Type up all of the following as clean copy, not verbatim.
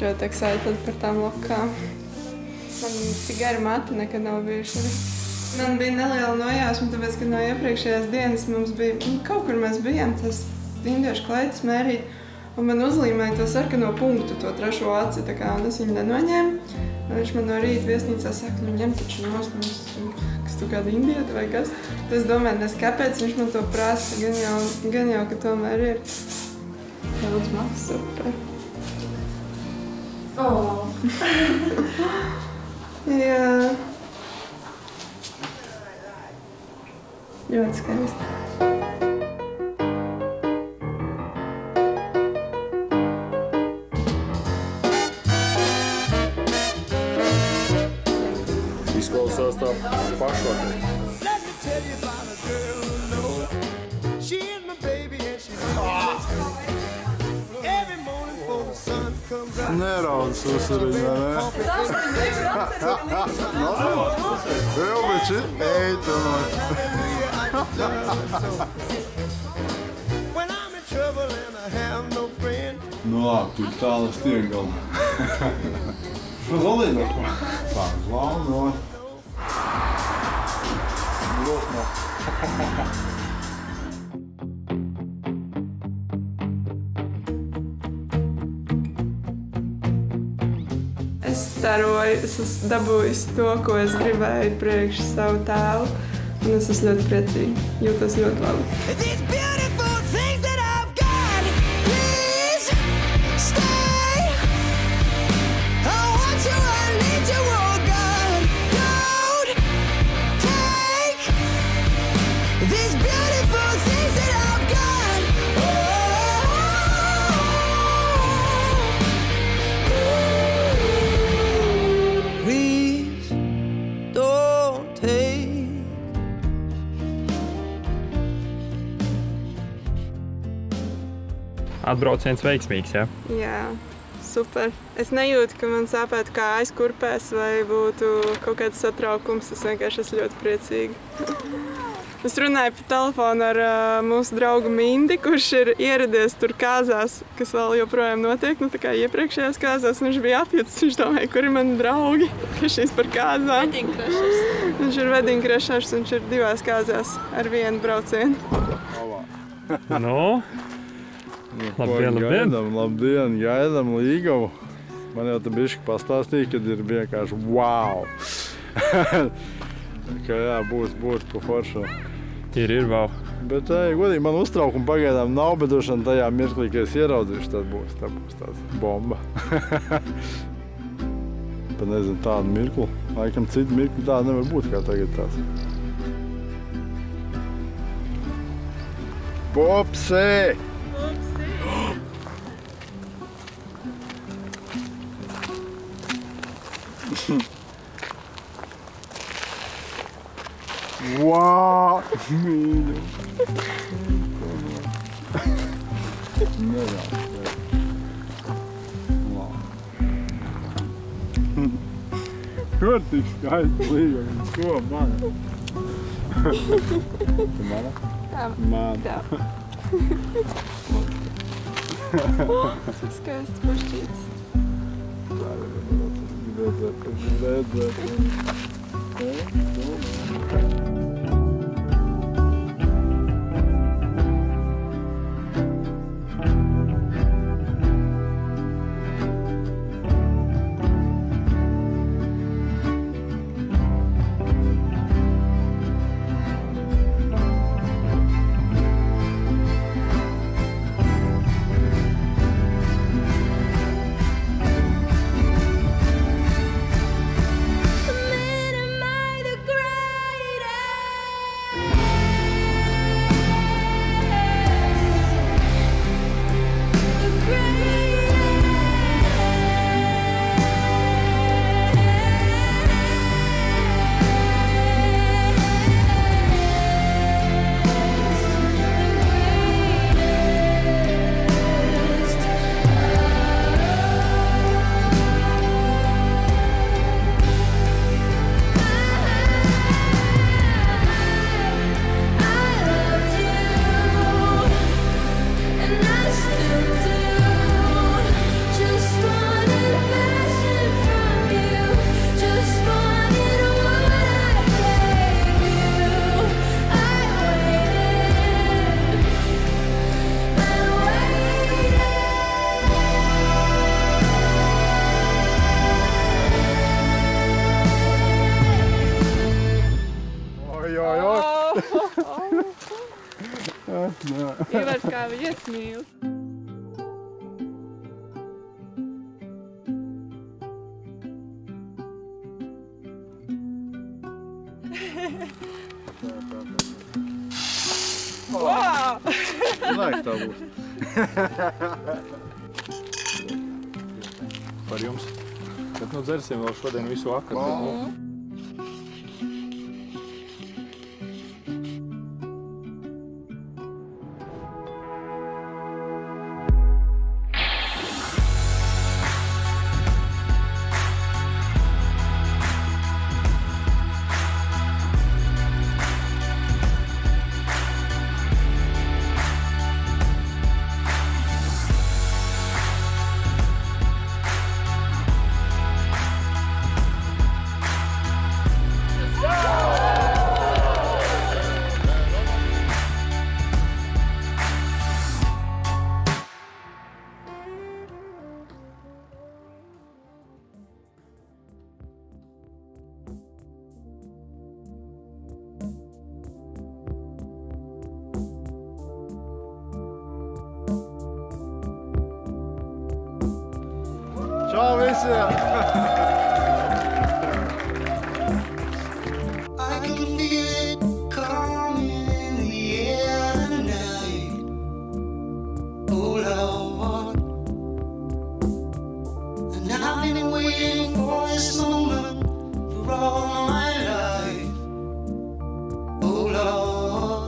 ļoti excited par tām lokām. Man tik gari mati nekad nav bijuši. Man bija neliela nojausma, tāpēc, ka no iepriekšējās dienas mums bija, kaut kur mēs bijām, tas indiešu kleitas mērīt, un man uzlīmēja to sarkano punktu, to trešo aci, tā kā, un es viņu nenoņēmu. Un viņš man no rīta viesnīcā saka, ņem taču nost, kas tu kāda indieta vai kas. Tad es domāju, nes kāpēc viņš man to prasa, gan jau, ka tomēr ir daudz maz super. Oh. Jā. Ļoti skaisti. Izklausās tā pašvārdā. Neraudz uzsariņ, vai ne? Vēl bišķi? Ej, tu no. Nu labi, tu tālas tiek galā. Zolīt no ko? Tā, zlau no. Lot no. Es staroju, es esmu dabūjusi to, ko es gribēju priekš savu tēvu, un es esmu ļoti priecīga, jūtos ļoti labi. Atbrauciens veiksmīgs, jā? Jā, super. Es nejūtu, ka man sāpētu kājas kurpēs vai būtu kaut kāds satraukums. Es vienkārši esmu ļoti priecīga. Es runāju pa telefonu ar mūsu draugu Mindi, kurš ir ieradies tur kāzās, kas vēl joprojām notiek, nu tā kā iepriekšējās kāzās. Viņš bija apjucis, viņš domāja, kur ir mani draugi, ka šīs par kāzām. Wedding crashers. Viņš ir wedding crashers, viņš ir 2 kāzās ar 1 braucienu. Nu? Labdien! Labdien, gaidām Līgavu. Man jau te bišķi pastāstīja, kad ir vienkārši wow! Ka jā, būs pa foršu. Ir wow. Bet, godīgi, man uztraukuma pagaidām nav, bet droši vien tajā mirklī, ka es ieraudzīšu, tad būs tāds bomba. Pat nezinu, tādu mirkli. Laikam citu mirkli tādu nevar būt, kā tagad tāds. Popsē! Wow! Mīļo! Kur tik skaisti līgumi? Ko mana? Tu mana? Jā. Mana. Cik skaists pašķīts. Tā ir redzēt. The man in my the ground. Ivars kā vietas mīl. Wow! Laiks tā būs. Par jums. Bet nu dzersim vēl šodien visu vakaru. Čau visiem! I can feel it coming in the air tonight. Oh Lord, and I've been waiting for this moment for all my life. Oh Lord,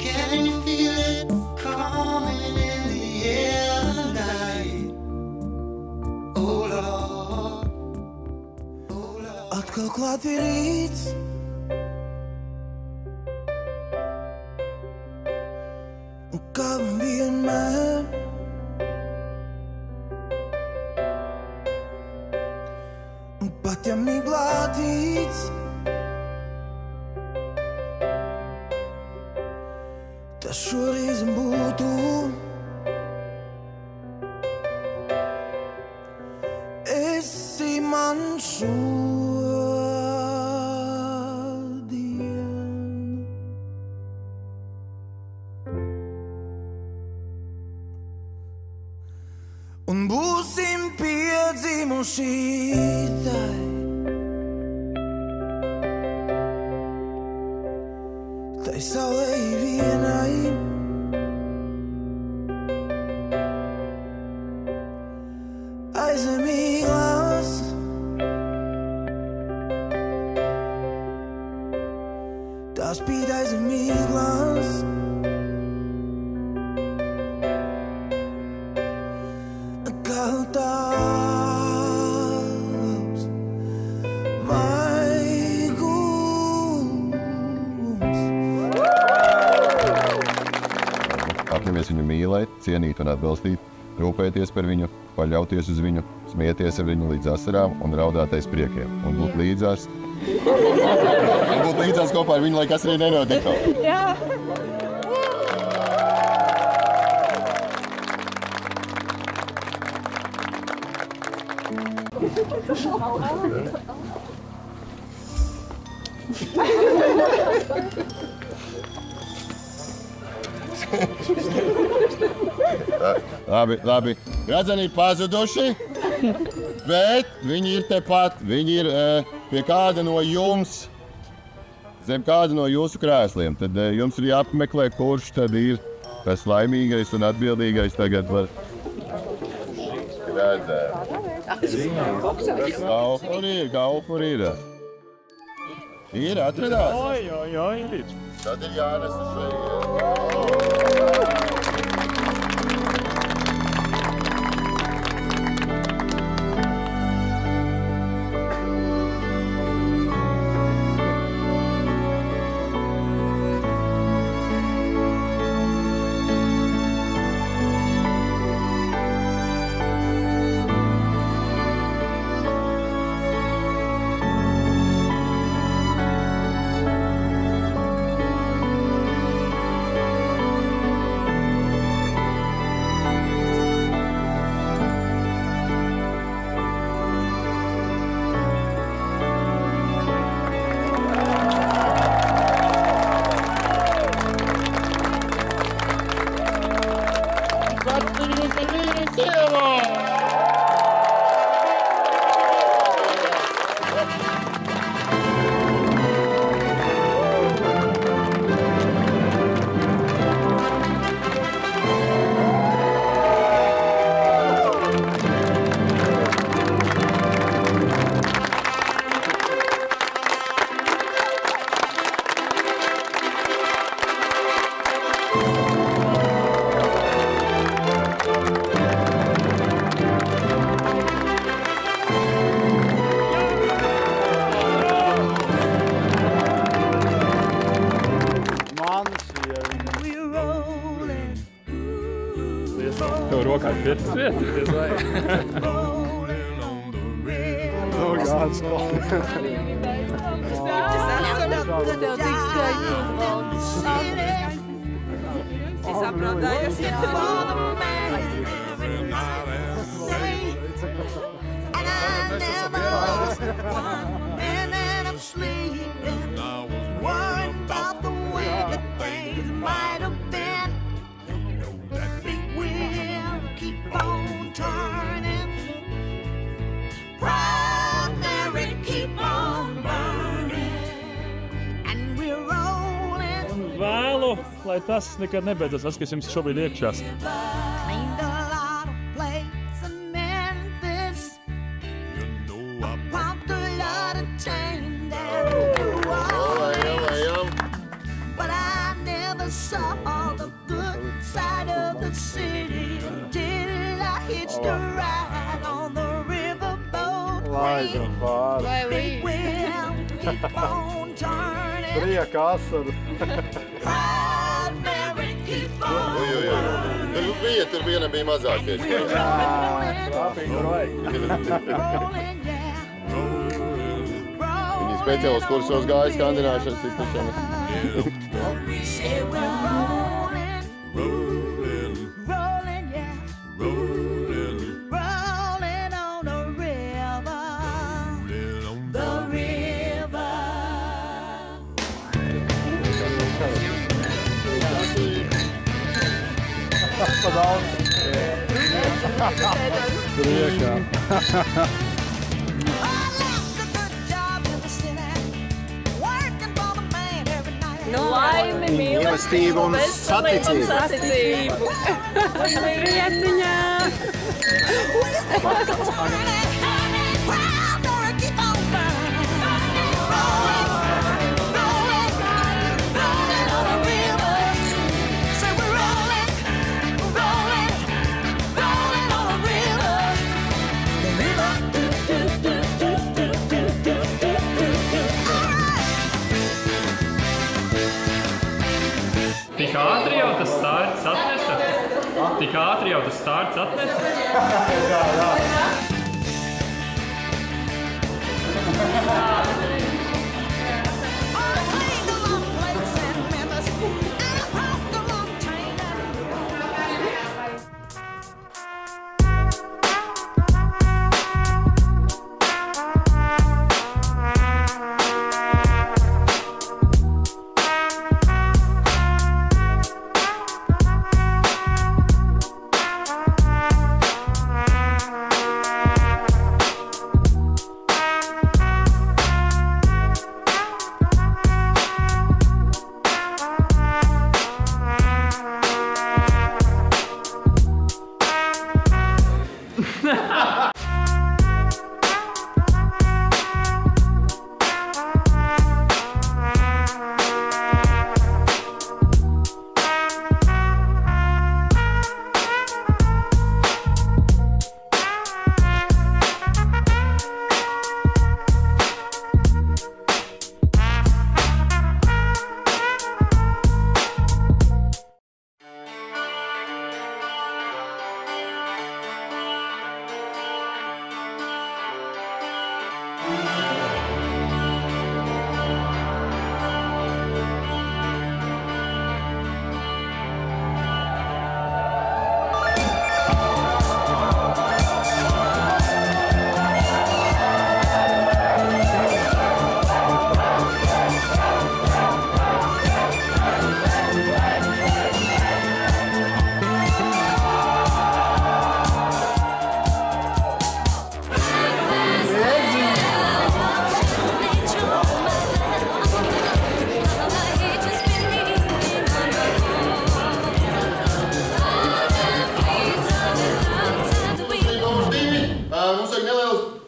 can you feel it coming in the air tonight? Oh Lord, oh Lord. Atkal klāt ir rīts, un kā vienmēr un pat ja miglātīts, tas šoreiz būtu esi man šodien. Un būsim piedzimuši tai saulei vienai. Aizemīgās tā spīd aizemīgās. Kā tāls maigums. Apņemies viņu mīlēt, cienīt un atbalstīt, rūpēties par viņu, paļauties uz viņu, smieties ar viņu līdz asarām un raudātais priekiem. Un būt līdzās. Un būt līdzās kopā ar viņu, lai kas arī nenotiktu. Jā. Labi. Gradzeni ir pazuduši, bet viņi ir tepat. Viņi ir pie kāda no jums, zem kāda no jūsu krēsliem. Tad jums ir jāpameklē, kurš tad ir tas laimīgais un atbildīgais tagad var redzēt. Kaut kur ir. Ir, atradās? Jā. Tad ir jānes uz šeit. rokās pirts vietu. Oh, God, Tad jau tik skaisti es aprodājos. Vēlu, lai tas nekad nebeidzas, tas, kas jums šobrīd iekšās. Laidam pāri. Vai līdz? Prieka asaru. Tur viena bija mazākie. Viņi speciālos kursos gāja skandināšanas izplešanas. Priekā. Laimi, mīlestību un saticību. Prieciņā! Tik ātri jau tas stārts atnesa? Tik ātri jau tas stārts atnesa?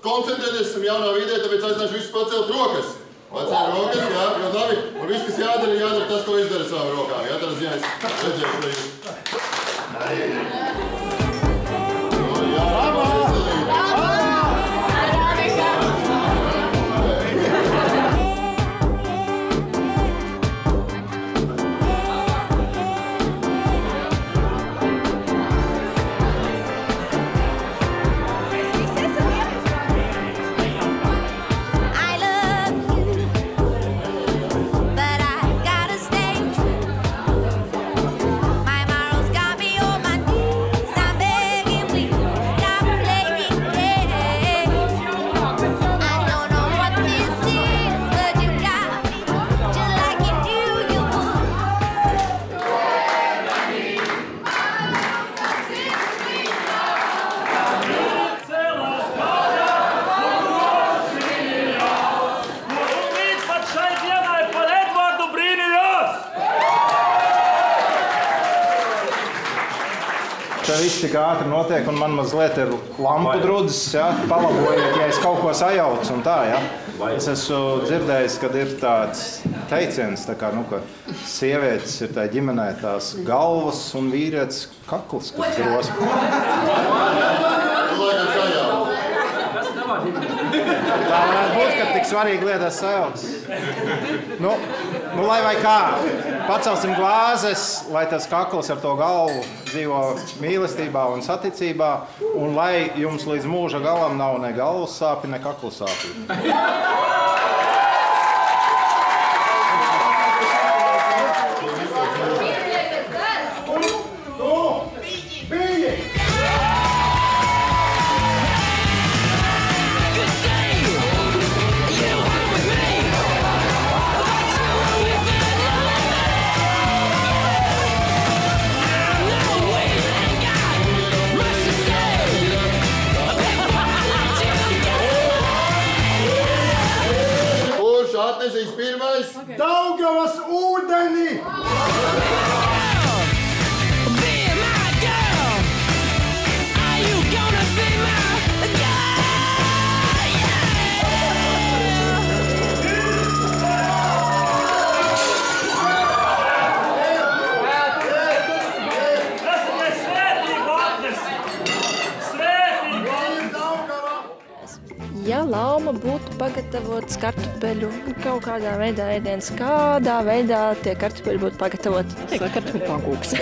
Koncentrēties, esam jaunā vidē, tāpēc aicināšu visus pacelt rokas. Pacelt rokas, jā, ļoti labi. Un viss, kas jādara tas, ko izdara savām rokām. Jā, tādā ziņā es redzēšu, ka jūs. Te viss tik ātri notiek, un man mazliet ir lampu drudzes, ja? Palabojiet, ja es kaut ko sajaucu un tā, ja? Es esmu dzirdējis, kad ir tāds teiciens, tā kā, ka sievietes ir tā ģimenē tās galvas un vīrietis kakls, kas gros. Tā varētu būt, ka tik svarīgi lietas sajaucas. Nu, lai vai kā, pacelsim glāzes, lai tas kakls ar to galvu dzīvo mīlestībā un saticībā, un lai jums līdz mūža galam nav ne galvas sāpi, ne kaklu sāpi. Atnesīs pirmais. Daugavas ūdeni! Ja lauma būtu pagatavots kartupeļu kaut kādā veidā ēdienas, kādā veidā tie kartupeļi būtu pagatavoti? Kartupeļu pankūks.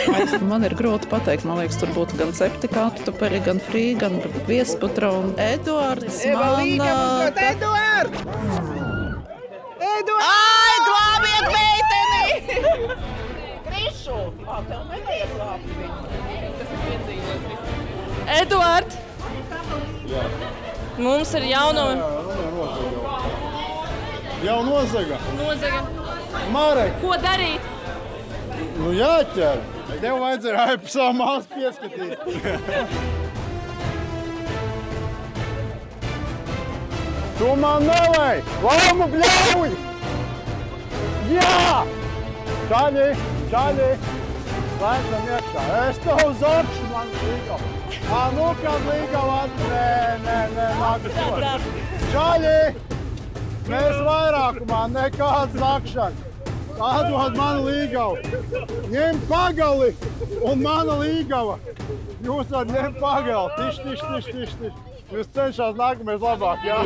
Man ir grūti pateikt, man liekas, tur būtu gan cepti kartupeļi, gan frī, gan viesputra un Eduards. Eduard! Ai, glābiet meiteni! Krišu! Tev nevajag glābt viņu. Tas ir piedzīvots. Eduard! Jā. Mums ir jaunumi. Jau nozaga. Nozaga. Marek. Ko darīt? Nu jāķer. Tev vajadzēja pa savu māsu pieskatīt. Tu man nevajag. Lauma bļauj. Jā. Čaļi. Lēcam iekšā. Es tev zakšu, man līgavu. Nu, kad līgavu nē, nākas. Čaļi! Mēs vairākumā nekāds zakšana. Atdod manu līgavu. Ņem pagali un mana līgava. Jūs varat ņemt pagali. Tiš. Jūs cenšās nākamies labāk, jā?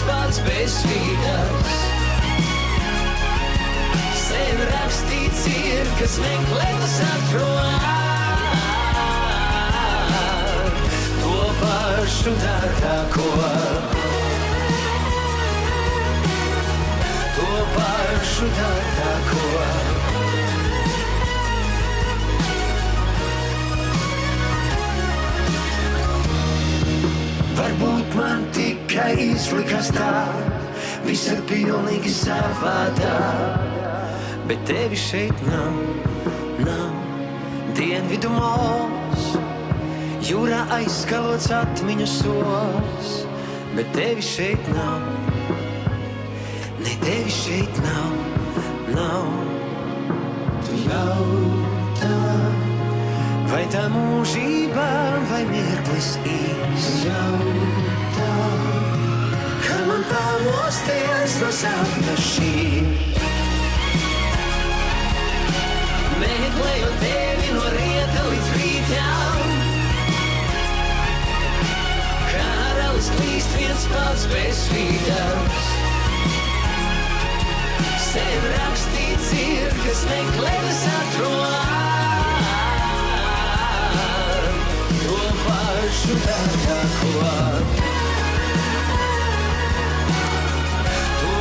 Pats bez svītas. Sen rakstīts ir, kas meklētas atklāt to pašu dārgāko. To pašu dārgāko. Varbūt man tikai izlikās tā, viss ir pilnīgi savādāk, bet tevi šeit nav, dienvidu mols, jūrā aizskalots atmiņu sols, bet tevi šeit nav, ne tevi šeit nav, tu jautā. Vai tā mūžība, vai mirklis īs? Jautā, kā man pamosties no sapņa šī. Meklējot tevi no rieta līdz rītām, karalis klīst viens pats bez svītās. Sen rakstīts ir, kas meklētas atrod. To pašu dārgāko. To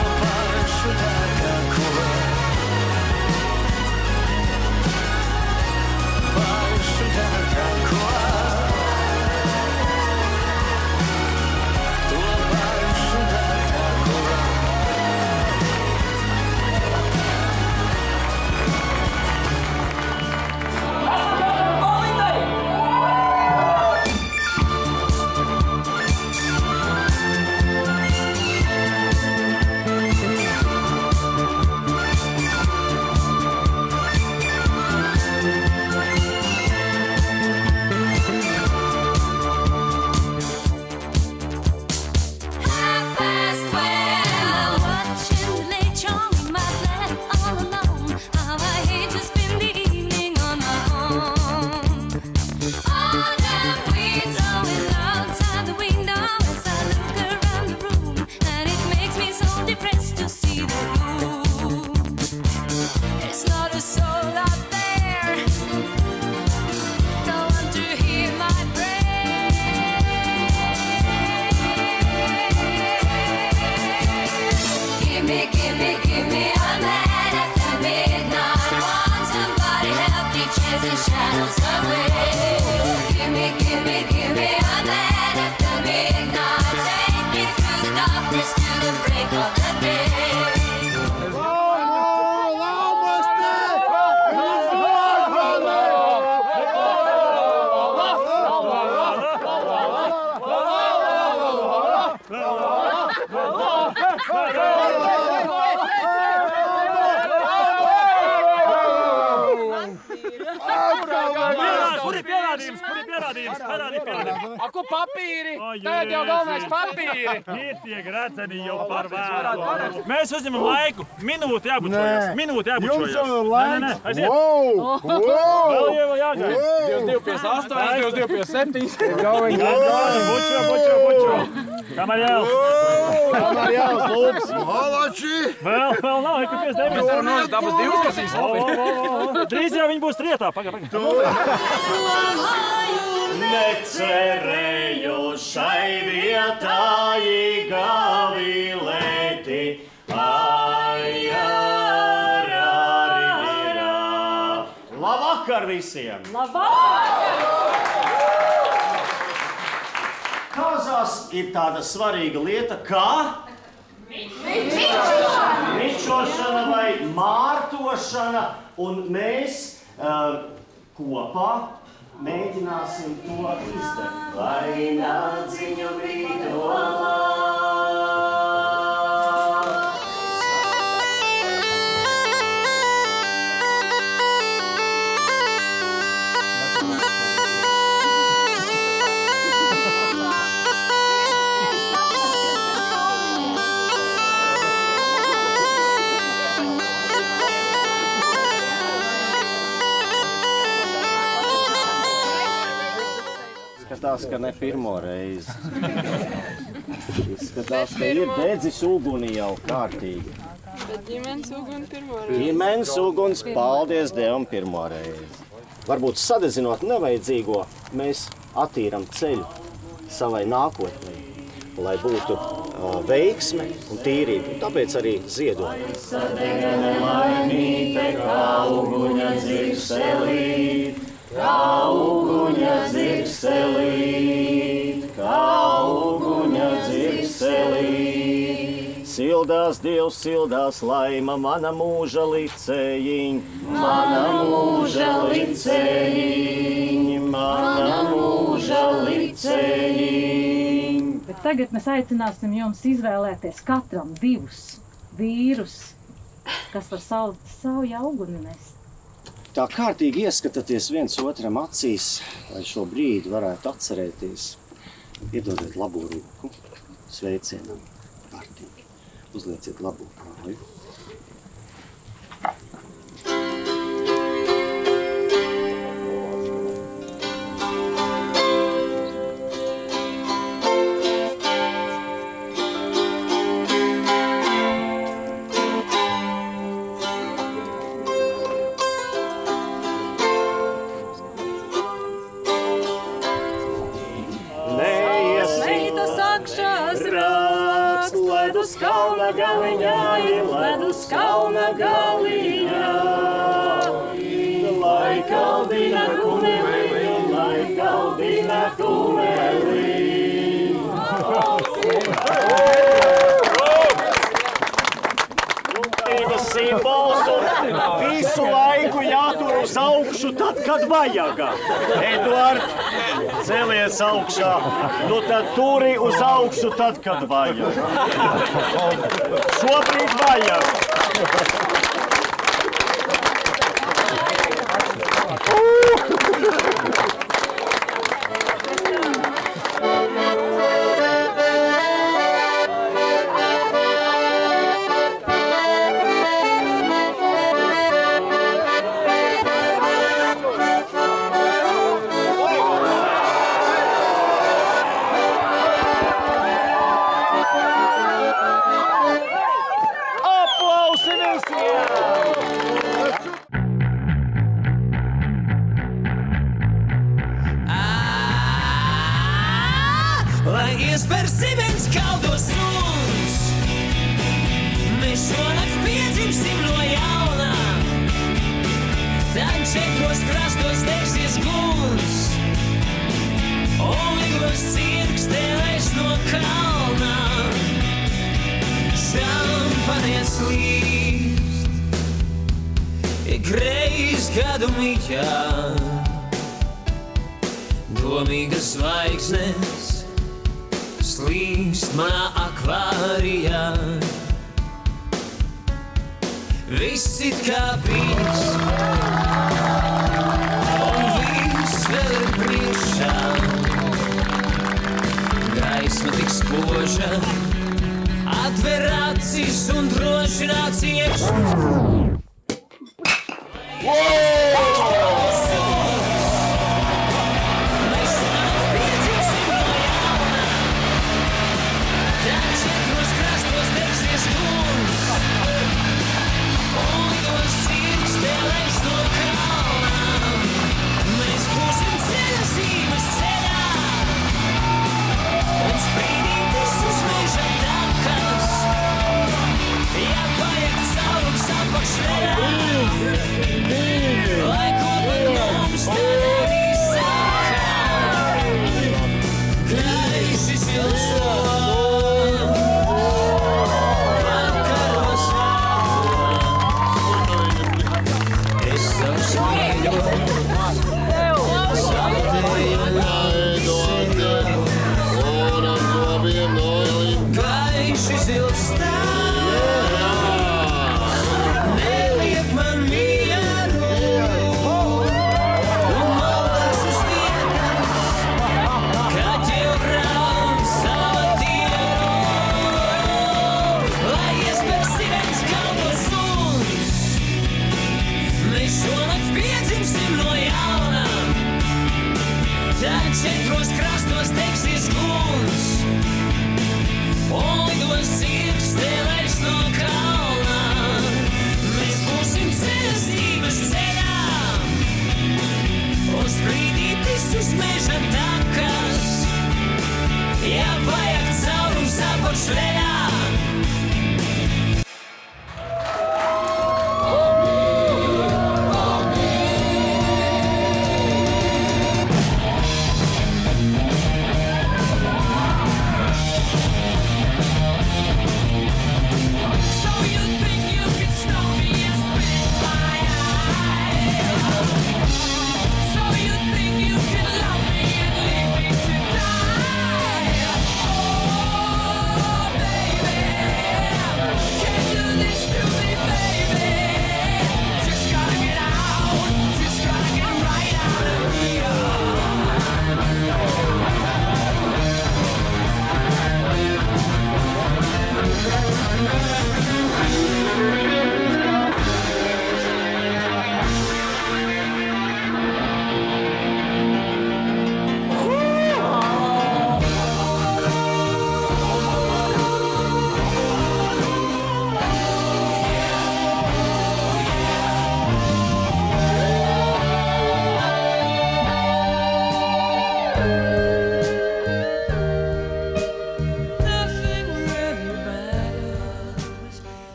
pierādījums? Kur ir pierādījums? Pierādījums. A, ko papīri? Tagad jau galvenais papīri. Ir tie gredzeni jau par vēlu. Mēs uzņemam laiku. Minūti jābučojas. Minūti jābučojas. Jums jau ir laiks? Aiziet. Vēl jau jāgaida. 2258, 2257. Bučo. Kamēr jāls. Kamēr jāls, lūps. Malači! Vēl nav, ir 59. Dabas divas, kas īsti. Drīz jau viņi būs trietā. Paga. Necerēju šai vietā gavilēti. Labvakar visiem! Kāzās ir tāda svarīga lieta kā mičošana vai mārtošana, un mēs kopā mēģināsim to izdarīt. Lai nadziņu vidolā. Izskatās, ka ne pirmo reizi. Izskatās, ka ir dedzis uguni jau kārtīgi. Bet ģimenes uguni pirmo reizi. Ģimenes uguns, paldies Dievam, pirmo reizi. Varbūt sadezinot nevajadzīgo, mēs attīram ceļu savai nākotnē, lai būtu veiksme un tīrība. Tāpēc arī ziedojam. Sadegane laimīte, kā uguņa dzirkselīt. Kā uguņa dzirkselīt, kā uguņa dzirkselīt. Sildās Dievs, sildās laima, mana mūža licējiņ, mana mūža licējiņ, mana mūža licējiņ. Bet tagad mēs aicināsim jums izvēlēties katram 2 vīrus, kas var savu auguni nest. Tā kārtīgi ieskatāties viens otram acīs, lai šo brīdi varētu atcerēties. Iedodiet labo roku, sveicienam, kārtīgi. Uzlieciet labo kāju. Ledus kalna galiņā, ledus kalna galiņā. Lai kaldina kumeli, lai kaldina kumeli. Rūpības simbols un visu laiku jātur uz augšu tad, kad vajaga. Eduard, celies augšā, nu tad turi uz augšu tad, kad vajag. Šobrīd vajag. Lai iesper zibens kaldos suns, mēs šonakt piedzimsim no jauna. Tad 4 krastos degsies guns, un ligos cirkstēlēs no kalna. Šampanietis līst, ik reiz kādu miķā, domīgas zvaigznes slīkst manā akvārijā. Viss it kā bijis, un viss vēl ir brīdis. droša. Atver acis un droši nāc iekšā.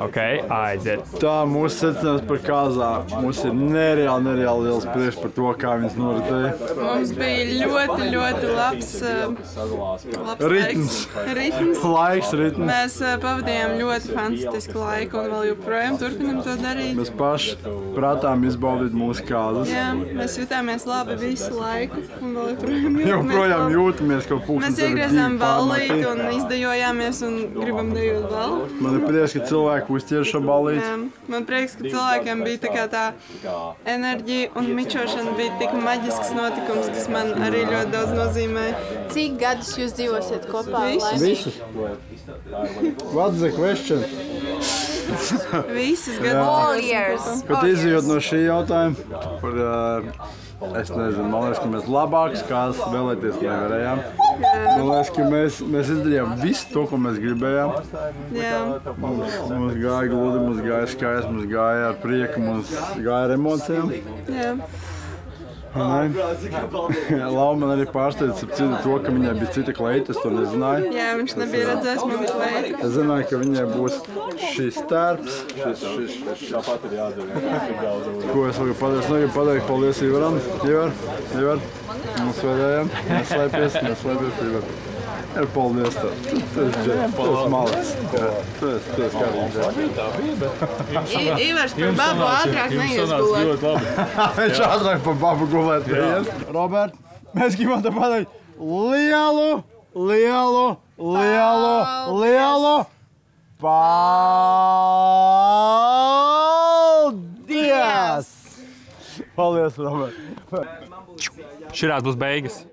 Okay, aiziet. Tā mūsu secinājums par kāzām. Mums ir nereāli liels prieks par to, kā viņas noritēja. Mums bija ļoti labs ritms. Ritms. Mēs pavadījām ļoti fantastisku laiku un vēl joprojām turpinam to darīt. Mēs paši prātām izbaudīt mūsu kāzas. Jā, mēs jutāmies labi visu laiku un vēl joprojām jūtamies, ka pūkstens mēs iegriezām ballīti un izdejojāmies un gribam dejot vēl. Man ir prieks, ka cilvēki uztver šo ballīti. Man prieks, ka cilvēkiem bija tā enerģija un mičošana bija tik maģisks notikums, kas man arī ļoti daudz nozīmē. Cik gadus jūs dzīvosiet kopā? Visus. What's the question? Visus gadus. Kad izjūt no šī jautājuma par, es nezinu, man liekas, ka mēs labākas kāzas vēlēties nevarējām. Man liekas, ka mēs izdarījām visu to, ko mēs gribējām. Mums gāja gludi, mums gāja skaisti, mums gāja ar prieku, mums gāja ar emocijām. Laura man arī pārsteidza to, ka viņai bija cita kleita, es to nezināju. Jā, viņš nebija redzējis manu kleitu. Es zināju, ka viņai būs šis tērps. Tāpat ir jādara. Ko es vēl gribu pateikt? Es negribu pateikt paldies Ivaram. Ivar. Mums vēdējām. Neslēpies, Ivar. Ir paldies tev. Tu esi malacis. Tu esi kārīgi. Ivars par babu ātrāk neies gulēt. Viņš ātrāk par babu gulēt neies. Robert, mēs gribam te pateikt lielu paldies! Paldies, Robert. Širās būs beigas.